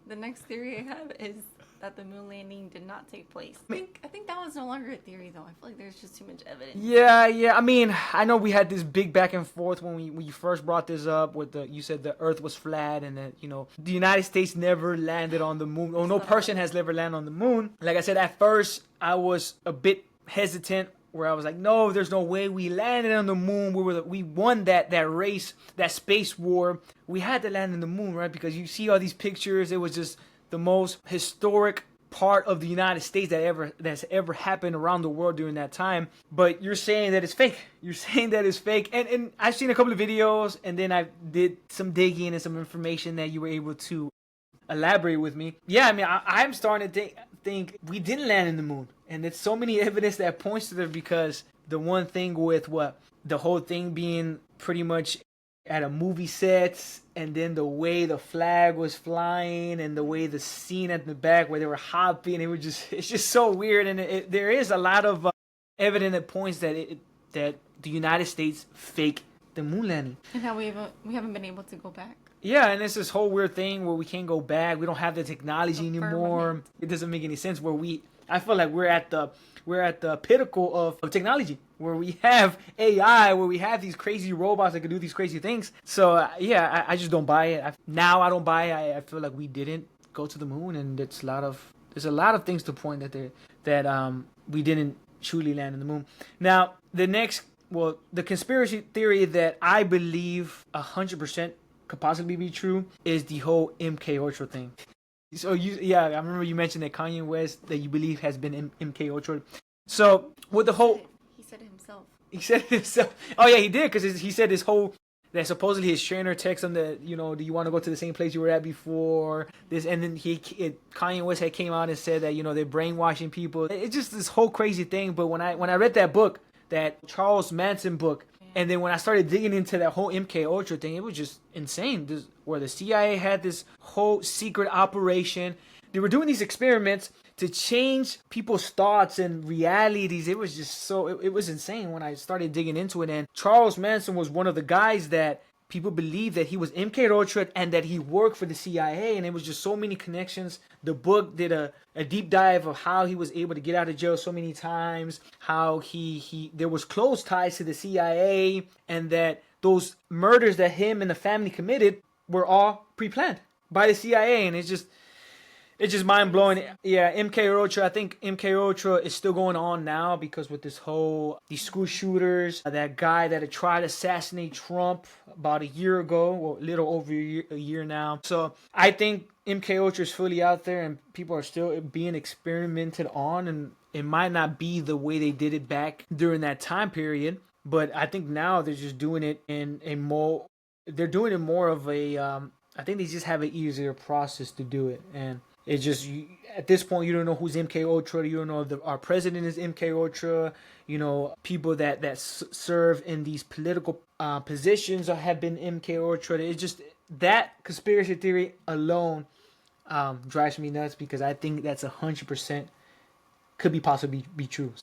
The next theory I have is that the moon landing did not take place. I think that one's no longer a theory, though. I feel like there's just too much evidence. Yeah. I mean, I know we had this big back and forth when you first brought this up with you said the Earth was flat and that the United States never landed on the moon, or no person has ever landed on the moon. Like I said, at first I was a bit hesitant, where I was like, no, there's no way we landed on the moon. We won that race, that space war. We had to land on the moon, right? Because you see all these pictures. It was just the most historic part of the United States that's ever happened around the world during that time. But you're saying that it's fake. You're saying that it's fake. And I've seen a couple of videos, and then I did some digging and some information that you were able to elaborate with me. Yeah, I mean, I'm starting to think we didn't land in the moon. And there's so many evidence that points to that, because the one thing with the whole thing being pretty much at a movie set, and then the way the flag was flying and the way the scene at the back where they were hopping, it's just so weird. And there is a lot of evidence that points that the United States faked the moon landing. And how we haven't been able to go back. Yeah, and it's this whole weird thing where we can't go back. We don't have the technology anymore. It doesn't make any sense. I feel like we're at the pinnacle of technology, where we have AI, where we have these crazy robots that can do these crazy things. So I just don't buy it. Now I don't buy it. I feel like we didn't go to the moon, and there's a lot of things to point that we didn't truly land on the moon. Now the conspiracy theory that I believe 100% could possibly be true is the whole MK Ultra thing. So I remember you mentioned that Kanye West, that you believe has been MK Ultra. So with the whole, he said it himself. He said it himself. Oh yeah, he did, because he said this whole that supposedly his trainer texted him that do you want to go to the same place you were at before this, and then Kanye West had came out and said that they're brainwashing people. It's just this whole crazy thing. But when I read that book, that Charles Manson book. And then when I started digging into that whole MK Ultra thing, it was just insane. Where the CIA had this whole secret operation. They were doing these experiments to change people's thoughts and realities. It was just it was insane when I started digging into it. And Charles Manson was one of the guys that people believed that he was MK Ultra and that he worked for the CIA. And it was just so many connections. The book did a deep dive of how he was able to get out of jail so many times, how there was close ties to the CIA, and that those murders that him and the family committed were all pre-planned by the CIA. And it's just mind-blowing. Yeah, MK Ultra, I think MK Ultra is still going on now, because with these school shooters, that guy that had tried to assassinate Trump about a year ago, well, a little over a year now. So I think MK Ultra is fully out there, and people are still being experimented on, and it might not be the way they did it back during that time period, but I think now they're just doing it they're doing it more of a, I think they just have an easier process to do it. And it's just, at this point, you don't know who's MK Ultra. You don't know if our president is MK Ultra. People that serve in these political positions have been MK Ultra. It's just that conspiracy theory alone drives me nuts, because I think that's 100% could possibly be true.